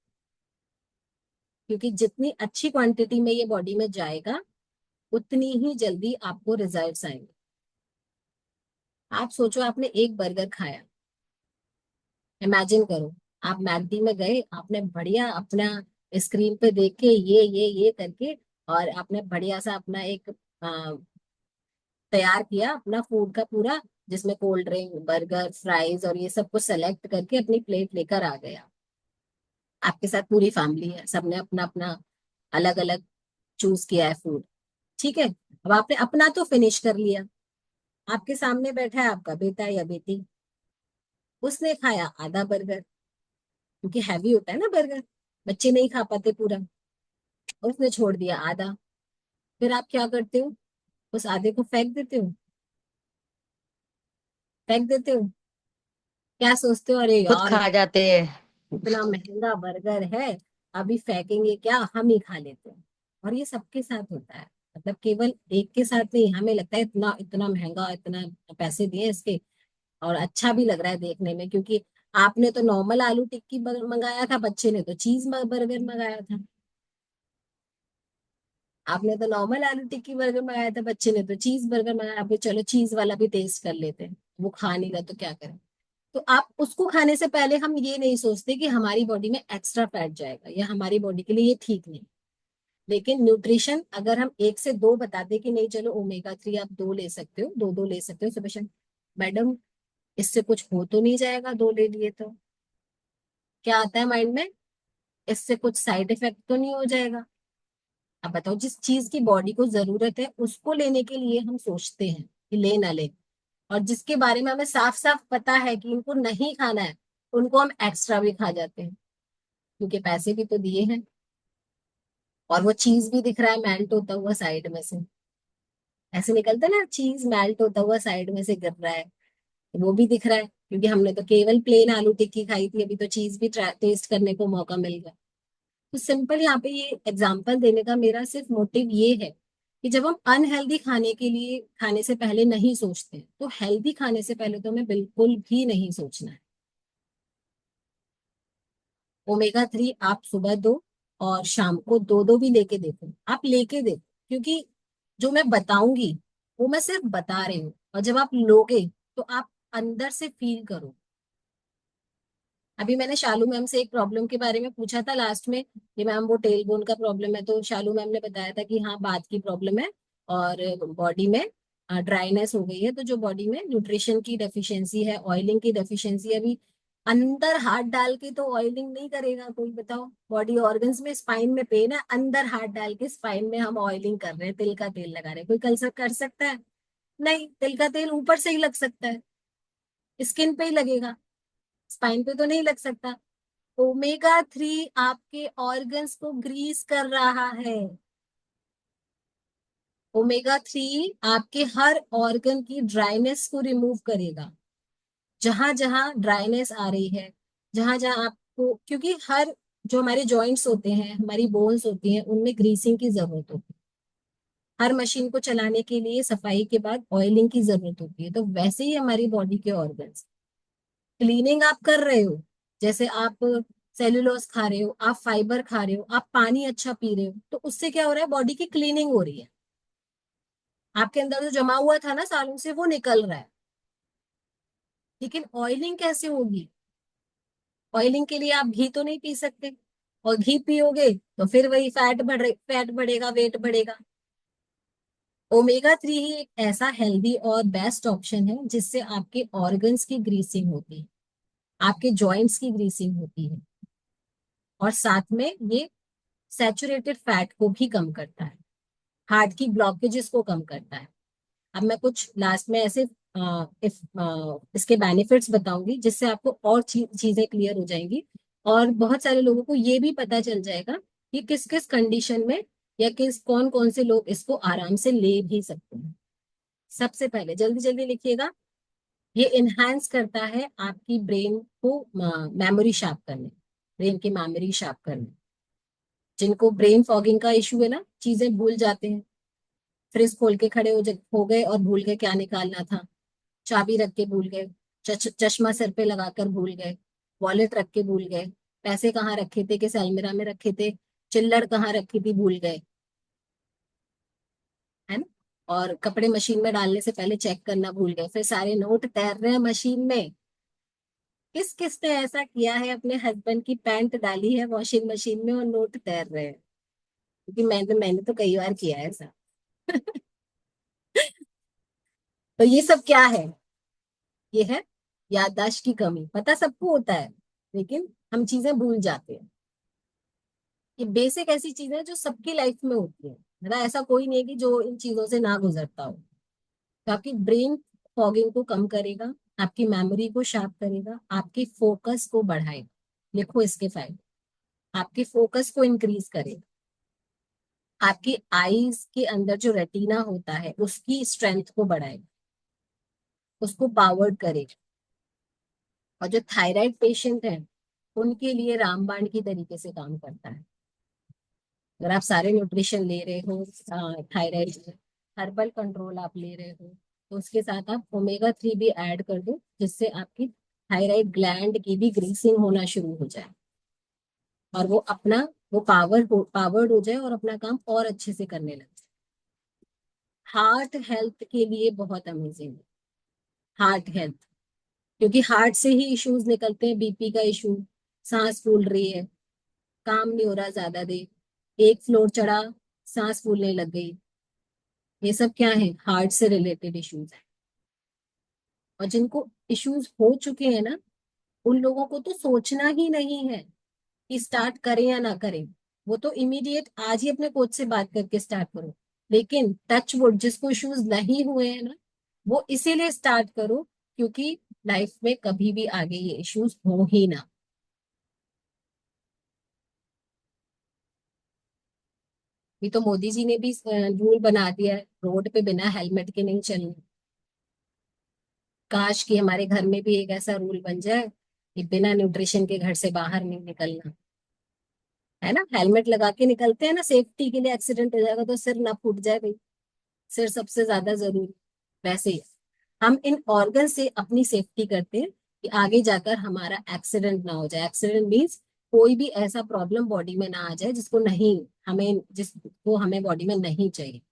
क्योंकि जितनी अच्छी क्वांटिटी में ये बॉडी में जाएगा उतनी ही जल्दी आपको रिजल्ट्स आएंगे। आप सोचो आपने एक बर्गर खाया, इमेजिन करो, आप मैकडी में गए, आपने बढ़िया अपना स्क्रीन पे देख के ये करके, और आपने बढ़िया सा अपना एक तैयार किया अपना फूड का पूरा, जिसमें कोल्ड ड्रिंक, बर्गर, फ्राइज और ये सब कुछ सेलेक्ट करके अपनी प्लेट लेकर आ गया। आपके साथ पूरी फैमिली है, सबने अपना अपना अलग अलग चूज किया है फूड। ठीक है, अब आपने अपना तो फिनिश कर लिया, आपके सामने बैठा है आपका बेटा या बेटी, उसने खाया आधा बर्गर, क्योंकि हैवी होता है ना बर्गर, बच्चे नहीं खा पाते पूरा, उसने छोड़ दिया आधा। फिर आप क्या करते हो? उस आधे को फेंक देते हो? फेंक देते हो? क्या सोचते हो, अरे खुद यार खा जाते हैं। इतना महंगा बर्गर है, अभी फेंकेंगे क्या, हम ही खा लेते हैं। और ये सबके साथ होता है, मतलब केवल एक के साथ नहीं, हमें लगता है इतना इतना महंगा, इतना पैसे दिए इसके, और अच्छा भी लग रहा है देखने में, क्योंकि आपने तो नॉर्मल आलू टिक्की मंगाया था, बच्चे ने तो चीज बर्गर मंगाया था। आपने तो नॉर्मल आलू टिक्की बर्गर मंगाया था, बच्चे ने तो चीज बर्गर मंगाया, अभी चलो चीज वाला भी टेस्ट कर लेते हैं, वो खा नहीं रहा तो क्या करें। तो आप उसको खाने से पहले हम ये नहीं सोचते कि हमारी बॉडी में एक्स्ट्रा फैट जाएगा या हमारी बॉडी के लिए ये ठीक नहीं। लेकिन न्यूट्रिशन अगर हम एक से दो बताते कि नहीं चलो ओमेगा 3 आप दो ले सकते हो, दो दो ले सकते हो सुबह शाम, मैडम इससे कुछ हो तो नहीं जाएगा दो ले लिए तो? क्या आता है माइंड में, इससे कुछ साइड इफेक्ट तो नहीं हो जाएगा? अब बताओ, जिस चीज की बॉडी को जरूरत है उसको लेने के लिए हम सोचते हैं कि ले ना ले, और जिसके बारे में हमें साफ साफ पता है कि इनको नहीं खाना है, उनको हम एक्स्ट्रा भी खा जाते हैं, क्योंकि पैसे भी तो दिए हैं, और वो चीज भी दिख रहा है मेल्ट होता हुआ साइड में से, ऐसे निकलता है ना, चीज मेल्ट होता हुआ साइड में से गिर रहा है, वो भी दिख रहा है, क्योंकि हमने तो केवल प्लेन आलू टिक्की खाई थी, अभी तो चीज भी टेस्ट करने को मौका मिल गया। तो सिंपल यहाँ पे ये एग्जाम्पल देने का मेरा सिर्फ मोटिव ये है कि जब हम अनहेल्दी खाने के लिए खाने से पहले नहीं सोचते, तो हेल्दी खाने से पहले तो हमें बिल्कुल भी नहीं सोचना है। ओमेगा 3 आप सुबह दो और शाम को दो दो भी लेके देखो, आप लेके देखो, क्योंकि जो मैं बताऊंगी वो मैं सिर्फ बता रही हूँ, और जब आप लोगे तो आप अंदर से फील करो। अभी मैंने शालू मैम से एक प्रॉब्लम के बारे में पूछा था लास्ट में कि मैम वो टेल बोन का प्रॉब्लम है, तो शालू मैम ने बताया था कि हाँ बात की प्रॉब्लम है, और बॉडी में ड्राइनेस हो गई है, तो जो बॉडी में न्यूट्रिशन की डेफिशिएंसी है, ऑयलिंग की डेफिशिएंसी, अभी अंदर हाथ डाल के तो ऑयलिंग नहीं करेगा कोई, बताओ, बॉडी ऑर्गन्स में स्पाइन में पेन है, अंदर हाथ डाल के स्पाइन में हम ऑयलिंग कर रहे हैं, तिल का तेल लगा रहे हैं, कोई कल कर सकता है? नहीं, तिल का तेल ऊपर से ही लग सकता है, स्किन पे ही लगेगा, स्पाइन पे तो नहीं लग सकता। ओमेगा 3 आपके ऑर्गन्स को ग्रीस कर रहा है। ओमेगा 3 आपके हर ऑर्गन की ड्राइनेस को रिमूव करेगा, जहां जहां ड्राइनेस आ रही है, जहां जहां आपको, क्योंकि हर जो हमारे जॉइंट्स होते हैं, हमारी बोन्स होती हैं, उनमें ग्रीसिंग की जरूरत होती है। हर मशीन को चलाने के लिए सफाई के बाद ऑयलिंग की जरूरत होती है, तो वैसे ही हमारी बॉडी के ऑर्गन्स, क्लीनिंग आप कर रहे हो, जैसे आप सेलुलोज खा रहे हो, आप फाइबर खा रहे हो, आप पानी अच्छा पी रहे हो, तो उससे क्या हो रहा है, बॉडी की क्लीनिंग हो रही है, आपके अंदर जो जमा हुआ था ना सालों से वो निकल रहा है। लेकिन ऑयलिंग कैसे होगी? ऑयलिंग के लिए आप घी तो नहीं पी सकते, और घी पियोगे तो फिर वही फैट बढ़ेगा, वेट बढ़ेगा। ओमेगा 3 ही एक ऐसा हेल्दी और बेस्ट ऑप्शन है जिससे आपके ऑर्गन्स की ग्रीसिंग होती है, आपके जॉइंट्स की ग्रीसिंग होती है, और साथ में ये सैचुरेटेड फैट को भी कम करता है, हार्ट की ब्लॉकेजेस को कम करता है। अब मैं कुछ लास्ट में ऐसे इसके बेनिफिट्स बताऊंगी, जिससे आपको और चीजें क्लियर हो जाएंगी, और बहुत सारे लोगों को ये भी पता चल जाएगा कि किस किस कंडीशन में या किस कौन कौन से लोग इसको आराम से ले भी सकते हैं। सबसे पहले जल्दी जल्दी लिखिएगा, ये इनहेंस करता है आपकी ब्रेन को, मेमोरी शार्प करने, ब्रेन की मेमोरी शार्प करने। जिनको ब्रेन फॉगिंग का इशू है ना, चीजें भूल जाते हैं, फ्रिज खोल के खड़े हो गए और भूल गए क्या निकालना था, चाबी रख के भूल गए, चश्मा सर पे लगाकर भूल गए, वॉलेट रख के भूल गए, पैसे कहाँ रखे थे, किस अलमीरा में रखे थे, चिल्लड़ कहाँ रखी थी भूल गए, है ना। और कपड़े मशीन में डालने से पहले चेक करना भूल गए, फिर सारे नोट तैर रहे हैं मशीन में। किस किस ने ऐसा किया है, अपने हस्बैंड की पैंट डाली है वॉशिंग मशीन में और नोट तैर रहे हैं? क्योंकि मैंने तो कई बार किया है ऐसा। तो ये सब क्या है? ये है याददाश्त की कमी। पता सबको होता है, लेकिन हम चीजें भूल जाते हैं। ये बेसिक ऐसी चीजें हैं जो सबकी लाइफ में होती है, मतलब ऐसा कोई नहीं है कि जो इन चीजों से ना गुजरता हो। तो आपकी ब्रेन फॉगिंग को कम करेगा, आपकी मेमोरी को शार्प करेगा, आपकी फोकस को बढ़ाएगा। लिखो इसके फायदे। आपके फोकस को इंक्रीज करेगा, आपकी आईज के अंदर जो रेटिना होता है उसकी स्ट्रेंथ को बढ़ाएगा, उसको पावर्ड करेगा। और जो थायराइड पेशेंट है उनके लिए रामबाण की तरीके से काम करता है। अगर आप सारे न्यूट्रिशन ले रहे हो, थायराइड हर्बल कंट्रोल आप ले रहे हो, तो उसके साथ आप ओमेगा 3 भी ऐड कर दो, जिससे आपकी थायराइड ग्लैंड की भी ग्रीसिंग होना शुरू हो जाए और वो अपना वो पावर्ड हो जाए और अपना काम और अच्छे से करने लगे। हार्ट हेल्थ के लिए बहुत अमेजिंग है हार्ट हेल्थ, क्योंकि हार्ट से ही इश्यूज निकलते हैं। बीपी का इशू, सांस फूल रही है, काम नहीं हो रहा ज्यादा देर, एक फ्लोर चढ़ा, सांस फूलने लग गई, ये सब क्या है? हार्ट से रिलेटेड इश्यूज है। और जिनको इश्यूज हो चुके हैं ना, उन लोगों को तो सोचना ही नहीं है कि स्टार्ट करें या ना करें। वो तो इमीडिएट आज ही अपने कोच से बात करके स्टार्ट करो। लेकिन टच वुड, जिसको इश्यूज नहीं हुए हैं ना, वो इसीलिए स्टार्ट करो क्योंकि लाइफ में कभी भी आगे ये इश्यूज हो ही ना। ये तो मोदी जी ने भी रूल बना दिया है, रोड पे बिना हेलमेट के नहीं चलना। काश कि हमारे घर में भी एक ऐसा रूल बन जाए कि बिना न्यूट्रिशन के घर से बाहर नहीं निकलना, है ना। हेलमेट लगा के निकलते हैं ना सेफ्टी के लिए, एक्सीडेंट हो जाएगा तो सिर ना फूट जाए भाई, सिर सबसे ज्यादा जरूरी। वैसे ही हम इन ऑर्गन से अपनी सेफ्टी करते हैं कि आगे जाकर हमारा एक्सीडेंट ना हो जाए। एक्सीडेंट मीन्स कोई भी ऐसा प्रॉब्लम बॉडी में ना आ जाए जिसको हमें बॉडी में नहीं चाहिए।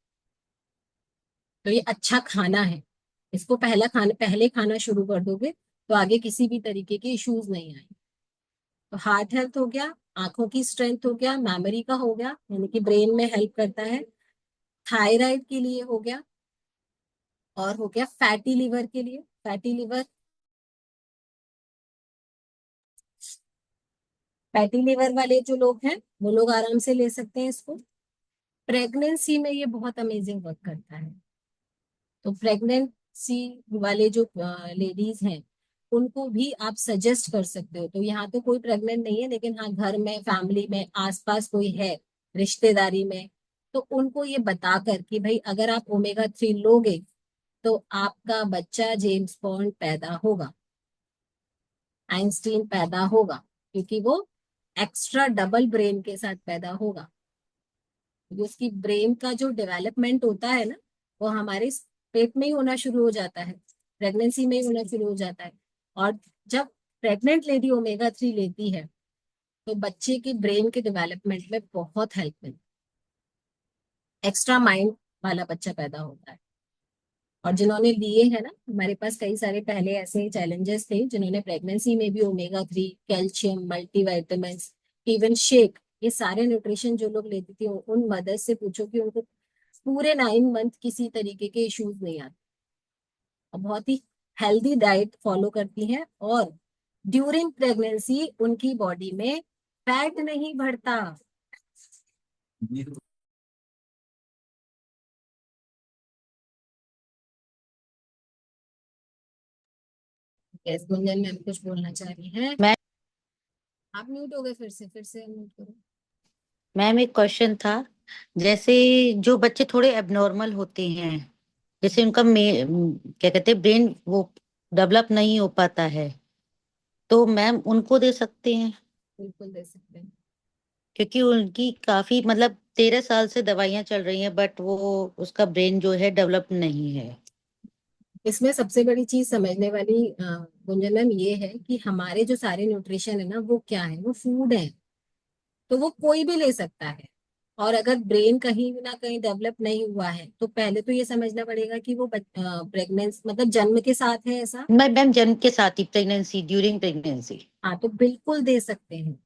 तो ये अच्छा खाना है, इसको पहले खाना शुरू कर दोगे तो आगे किसी भी तरीके के इश्यूज नहीं आए। तो हार्ट हेल्थ हो गया, आंखों की स्ट्रेंथ हो गया, मेमोरी का हो गया, यानी कि ब्रेन में हेल्प करता है, थायराइड के लिए हो गया, और हो गया फैटी लिवर के लिए। फैटी लिवर वाले जो लोग हैं वो लोग आराम से ले सकते हैं इसको। प्रेगनेंसी में ये बहुत अमेजिंग वर्क करता है। तो प्रेगनेंसी वाले जो लेडीज हैं उनको भी आप सजेस्ट कर सकते हो। तो यहाँ तो कोई प्रेग्नेंट नहीं है, लेकिन हाँ घर में, फैमिली में, आसपास कोई है, रिश्तेदारी में, तो उनको ये बताकर कि भाई अगर आप ओमेगा 3 लोगे तो आपका बच्चा जेम्स बॉन्ड पैदा होगा, आइंस्टीन पैदा होगा, क्योंकि वो एक्स्ट्रा डबल ब्रेन के साथ पैदा होगा। क्योंकि उसकी ब्रेन का जो डेवलपमेंट होता है ना, वो हमारे पेट में ही होना शुरू हो जाता है, प्रेगनेंसी में ही होना शुरू हो जाता है। और जब प्रेग्नेंट लेडी ओमेगा 3 लेती है तो बच्चे के ब्रेन के डेवलपमेंट में बहुत हेल्प मिलती है, एक्स्ट्रा माइंड वाला बच्चा पैदा होता है। और जिन्होंने लिए है ना, हमारे पास कई सारे पहले ऐसे चैलेंजेस थे जिन्होंने प्रेगनेंसी में भी omega 3, calcium, multivitamin, even shake, ये सारे न्यूट्रिशन जो लोग लेती थी उन मदर से पूछो कि उनको पूरे 9 मंथ किसी तरीके के इश्यूज नहीं आते और बहुत ही हेल्दी डाइट फॉलो करती हैं। और ड्यूरिंग प्रेगनेंसी उनकी बॉडी में फैट नहीं बढ़ता। यस, गुंजन मैम कुछ बोलना चाह रही हैं? मैं आप म्यूट हो गए, फिर से म्यूट करो। मैम एक क्वेश्चन था। जैसे जो बच्चे थोड़े एबनॉर्मल होते हैं, जैसे उनका क्या कहते हैं, ब्रेन वो डेवलप नहीं हो पाता है, तो मैम उनको दे सकते हैं? बिल्कुल दे सकते हैं। क्योंकि उनकी काफी मतलब 13 साल से दवाइयां चल रही हैं, बट वो उसका ब्रेन जो है डेवलप नहीं है। इसमें सबसे बड़ी चीज समझने वाली गुंजन मैम ये है कि हमारे जो सारे न्यूट्रिशन है ना वो क्या है, वो फूड है। तो वो कोई भी ले सकता है। और अगर ब्रेन कहीं ना कहीं डेवलप नहीं हुआ है तो पहले तो ये समझना पड़ेगा कि वो प्रेगनेंसी मतलब जन्म के साथ है ऐसा। मैं मैम जन्म के साथ ही, प्रेगनेंसी, ड्यूरिंग प्रेगनेंसी। हाँ तो बिल्कुल दे सकते हैं।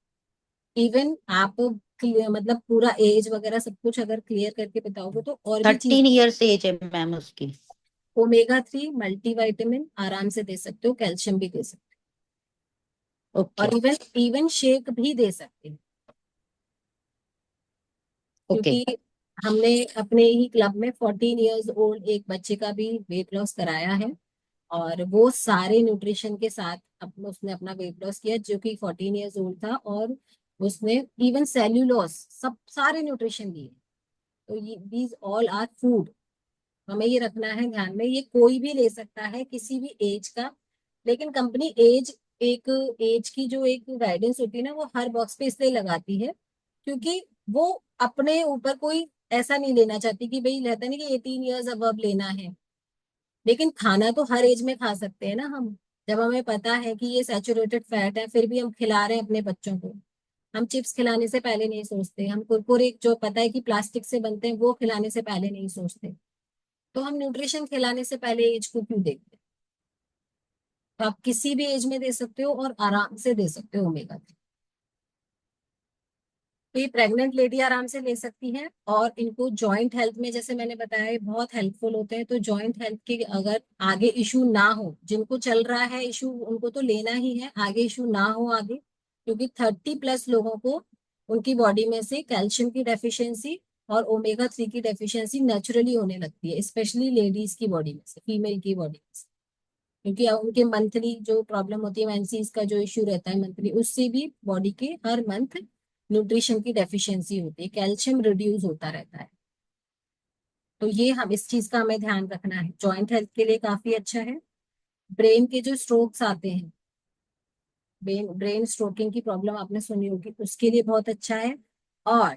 इवन आप मतलब पूरा एज वगैरह सब कुछ अगर क्लियर करके बताओगे तो और भी चीज। 13 ईयर्स एज है मैम उसकी। ओमेगा 3 मल्टीविटामिन आराम से दे सकते हो, कैल्शियम भी दे सकते हो, ओके। और इवन इवन शेक भी दे सकते हैं। ओके। क्योंकि हमने अपने ही क्लब में 14 इयर्स ओल्ड एक बच्चे का भी वेट लॉस कराया है। और वो सारे न्यूट्रिशन के साथ उसने अपना वेट लॉस किया, जो कि 14 इयर्स ओल्ड था। और उसने इवन सेल्यूलोस सब सारे न्यूट्रिशन लिए। तो ये दीज ऑल आर फूड। हमें ये रखना है ध्यान में, ये कोई भी ले सकता है किसी भी एज का। लेकिन कंपनी एज एक एज की जो एक गाइडेंस होती है ना, वो हर बॉक्स पे इसलिए लगाती है क्योंकि वो अपने ऊपर कोई ऐसा नहीं लेना चाहती कि भाई रहता नहीं कि 18 इयर्स अबव लेना है। लेकिन खाना तो हर एज में खा सकते हैं ना हम। जब हमें पता है कि ये सैचुरेटेड फैट है फिर भी हम खिला रहे हैं अपने बच्चों को। हम चिप्स खिलाने से पहले नहीं सोचते, हम कुरकुरे जो पता है कि प्लास्टिक से बनते हैं वो खिलाने से पहले नहीं सोचते। तो हम न्यूट्रिशन खिलाने से पहले एज को क्यों देखते हैं। तो आप किसी भी एज में दे सकते हो और आराम से दे सकते हो ओमेगा 3। तो ये प्रेग्नेंट लेडी आराम से ले सकती हैं। और इनको जॉइंट हेल्थ में जैसे मैंने बताया ये बहुत हेल्पफुल होते हैं। तो जॉइंट हेल्थ के अगर आगे इशू ना हो, जिनको चल रहा है इशू उनको तो लेना ही है, आगे इशू ना हो आगे। क्योंकि 30+ लोगों को उनकी बॉडी में से कैल्शियम की डेफिशिएंसी और ओमेगा 3 की डेफिशिएंसी नेचुरली होने लगती है, स्पेशली लेडीज की बॉडी में से, फीमेल की बॉडी में से। क्योंकि अब उनके मंथली जो प्रॉब्लम होती है, मेंसेस का जो इश्यू रहता है मंथली, उससे भी बॉडी के हर मंथ न्यूट्रिशन की डेफिशिएंसी होती है, कैल्शियम रिड्यूस होता रहता है। तो ये हम इस चीज का हमें ध्यान रखना है, जॉइंट हेल्थ के लिए काफी अच्छा है। ब्रेन के जो स्ट्रोक्स आते हैं, ब्रेन ब्रेन स्ट्रोकिंग की प्रॉब्लम आपने सुनी होगी, उसके लिए बहुत अच्छा है। और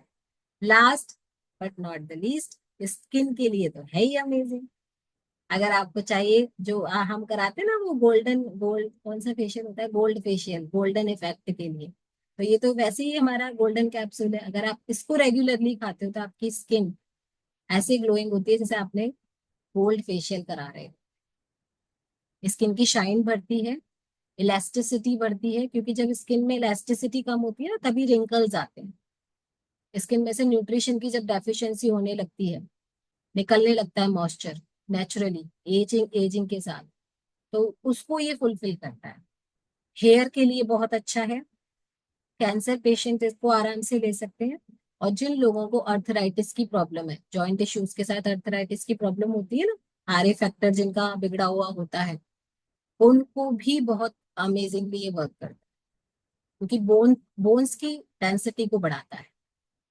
last but not the least, skin के लिए तो है ही अमेजिंग। अगर आपको चाहिए जो हम कराते हैं ना वो गोल्ड कौन सा फेशियल होता है, गोल्ड फेशियल, गोल्डन इफेक्ट के लिए। तो ये तो वैसे ही हमारा गोल्डन कैप्सूल है। अगर आप इसको रेगुलरली खाते हो तो आपकी स्किन ऐसे ग्लोइंग होती है जैसे आपने गोल्ड फेशियल करा रहे हो। स्किन की शाइन बढ़ती है, इलास्टिसिटी बढ़ती है। क्योंकि जब स्किन में इलास्टिसिटी कम होती है ना तभी रिंकल्स आते हैं। स्किन में से न्यूट्रिशन की जब डेफिशिएंसी होने लगती है, निकलने लगता है मॉइस्चर नेचुरली एजिंग एजिंग के साथ, तो उसको ये फुलफिल करता है। हेयर के लिए बहुत अच्छा है। कैंसर पेशेंट इसको आराम से ले सकते हैं। और जिन लोगों को अर्थराइटिस की प्रॉब्लम है, जॉइंट इश्यूज के साथ अर्थराइटिस की प्रॉब्लम होती है ना, आर ए फैक्टर जिनका बिगड़ा हुआ होता है, उनको भी बहुत अमेजिंगली ये वर्क करता है। क्योंकि बोन्स की डेंसिटी को बढ़ाता है।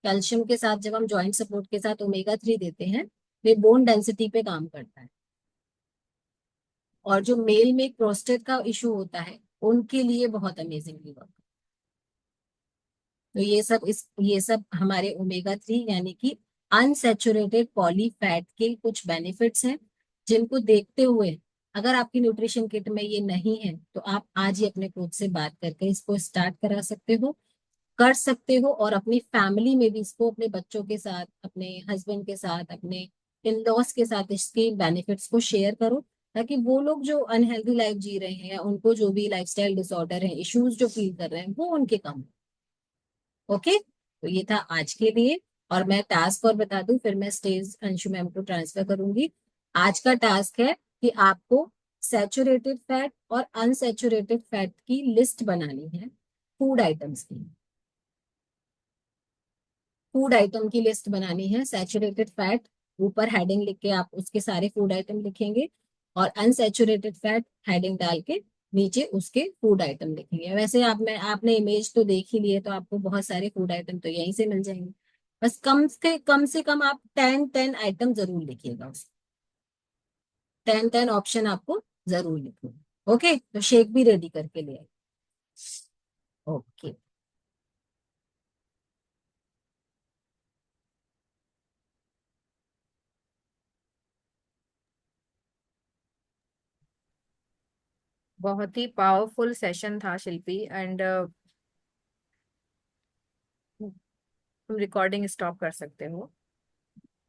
कैल्शियम के साथ जब हम जॉइंट सपोर्ट के साथ ओमेगा 3 देते हैं, वे बोन डेंसिटी पे काम करता है। और जो मेल में प्रोस्टेट का इशू होता है उनके लिए बहुत अमेजिंगली वर्क। तो ये सब हमारे ओमेगा 3 यानी कि अनसैचुरेटेड पॉली फैट के कुछ बेनिफिट्स हैं, जिनको देखते हुए अगर आपकी न्यूट्रिशन किट में ये नहीं है तो आप आज ही अपने कोच से बात करके इसको स्टार्ट करा सकते हो, कर सकते हो। और अपनी फैमिली में भी इसको अपने बच्चों के साथ, अपने हस्बैंड के साथ, अपने इन लॉज के साथ इसके बेनिफिट्स को शेयर करो, ताकि वो लोग जो अनहेल्दी लाइफ जी रहे हैं या उनको जो भी लाइफस्टाइल डिसऑर्डर है, इश्यूज जो फील कर रहे हैं, वो उनके कम हो। ओके, तो ये था आज के लिए। और मैं टास्क और बता दूं फिर मैं स्टेज अंशु मैम को ट्रांसफर करूंगी। आज का टास्क है कि आपको सैचुरेटेड फैट और अनसैचुरेटेड फैट की लिस्ट बनानी है, फूड आइटम्स की। फूड आइटम की लिस्ट बनानी है। सैचुरेटेड फैट ऊपर हेडिंग लिख के आप उसके सारे फूड आइटम लिखेंगे, और अनसैचुरेटेड फैट हेडिंग डाल के नीचे उसके फूड आइटम लिखेंगे। वैसे आपने इमेज तो देख ही लिए, तो आपको बहुत सारे फूड आइटम तो यहीं से मिल जाएंगे। बस कम से कम आप 10 आइटम जरूर लिखिएगा उसमें। 10 ऑप्शन आपको जरूर लिखना। ओके, तो शेक भी रेडी करके ले आइए। ओके। बहुत ही पावरफुल सेशन था शिल्पी, एंड तुम रिकॉर्डिंग स्टॉप कर सकते हो।